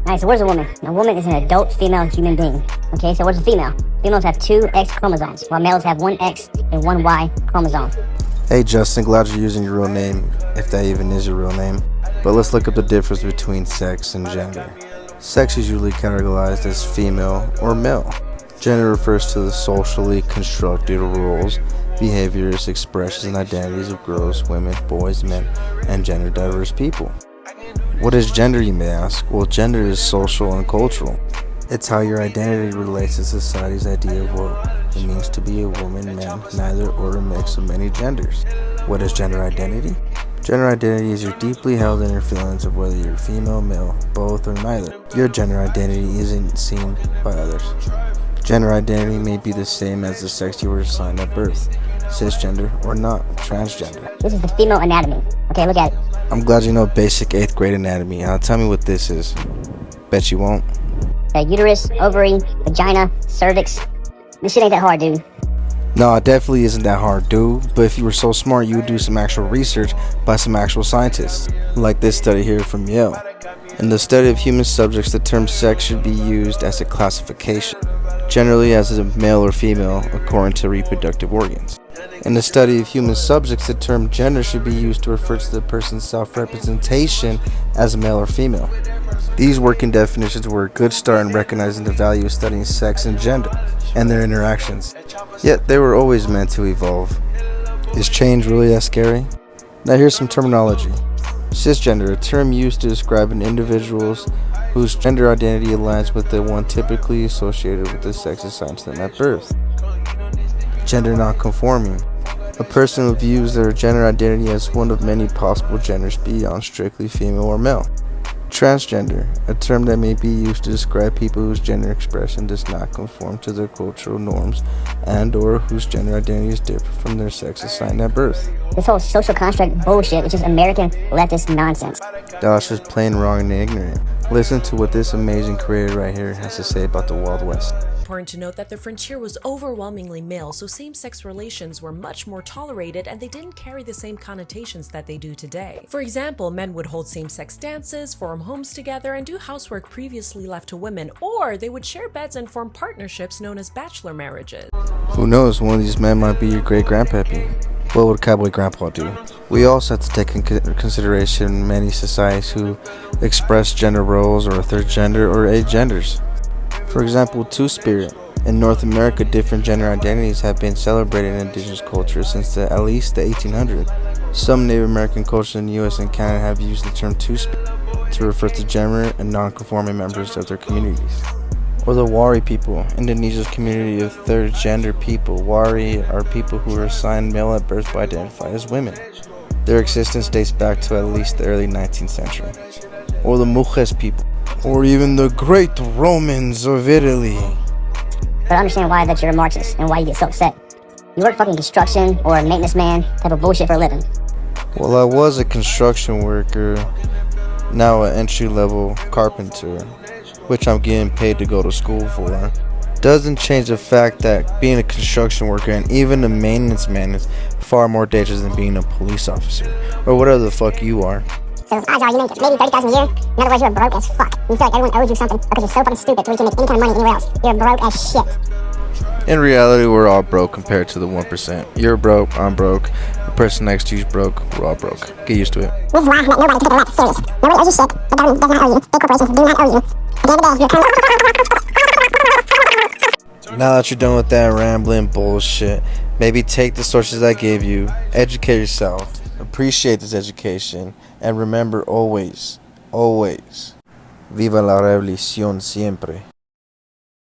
Alright, so what is a woman? A woman is an adult female human being. Okay, so what's a female? Females have two X chromosomes, while males have one X and one Y chromosome. Hey Justin, glad you're using your real name, if that even is your real name. But let's look up the difference between sex and gender. Sex is usually categorized as female or male. Gender refers to the socially constructed roles, behaviors, expressions, and identities of girls, women, boys, men, and gender diverse people. What is gender, you may ask? Well, gender is social and cultural. It's how your identity relates to society's idea of what it means to be a woman, man, neither, or a mix of many genders. What is gender identity? Gender identity is your deeply held inner feelings of whether you're female, male, both, or neither. Your gender identity isn't seen by others. Gender identity may be the same as the sex you were assigned at birth, cisgender or not, transgender. This is the female anatomy. Okay, look at it. I'm glad you know basic 8th grade anatomy. Now tell me what this is. Bet you won't. Uterus, ovary, vagina, cervix. This shit ain't that hard, dude. No, it definitely isn't that hard, dude. But if you were so smart, you would do some actual research by some actual scientists. Like this study here from Yale. In the study of human subjects, the term sex should be used as a classification, generally as a male or female, according to reproductive organs. In the study of human subjects, the term gender should be used to refer to the person's self-representation as male or female. These working definitions were a good start in recognizing the value of studying sex and gender and their interactions. Yet they were always meant to evolve. Is change really that scary? Now here's some terminology. Cisgender, a term used to describe an individual whose gender identity aligns with the one typically associated with the sex assigned to them at birth. Gender nonconforming, a person who views their gender identity as one of many possible genders beyond strictly female or male. Transgender, a term that may be used to describe people whose gender expression does not conform to their cultural norms and or whose gender identity is different from their sex assigned at birth. This whole social construct bullshit is just American leftist nonsense. That's just plain wrong and ignorant. Listen to what this amazing creator right here has to say about the Wild West. Important to note that the frontier was overwhelmingly male, so same-sex relations were much more tolerated and they didn't carry the same connotations that they do today. For example, men would hold same-sex dances, form homes together, and do housework previously left to women, or they would share beds and form partnerships known as bachelor marriages. Who knows, one of these men might be your great-grandpappy. What would Cowboy Grandpa do? We also have to take into consideration many societies who express gender roles or a third gender or agenders. For example, Two-Spirit. In North America, different gender identities have been celebrated in indigenous culture since at least the 1800s. Some Native American cultures in the US and Canada have used the term Two-Spirit to refer to gender and non-conforming members of their communities. Or the Wari people, Indonesia's community of third gender people. Wari are people who are assigned male at birth but identify as women. Their existence dates back to at least the early 19th century. Or the Mujes people, or even the great Romans of Italy. But I understand why that you're a Marxist and why you get so upset. You work fucking construction or a maintenance man type of bullshit for a living. Well, I was a construction worker, now an entry-level carpenter, which I'm getting paid to go to school for. Doesn't change the fact that being a construction worker and even a maintenance man is far more dangerous than being a police officer, or whatever the fuck you are. So odds are you make maybe $30,000 a year. In other words, you're broke as fuck. You feel like everyone owes you something because you're so fucking stupid so you can make any kind of money anywhere else. You're broke as shit. In reality, we're all broke compared to the 1%. You're broke, I'm broke, the person next to you's broke, we're all broke. Get used to it. This is why nobody can take the left serious. Nobody owes you shit. The government does not owe you. Big corporations do not owe you. At the end of the day, you're Now that you're done with that rambling bullshit, maybe take the sources I gave you, educate yourself, appreciate this education, and remember always, always, viva la revolución siempre.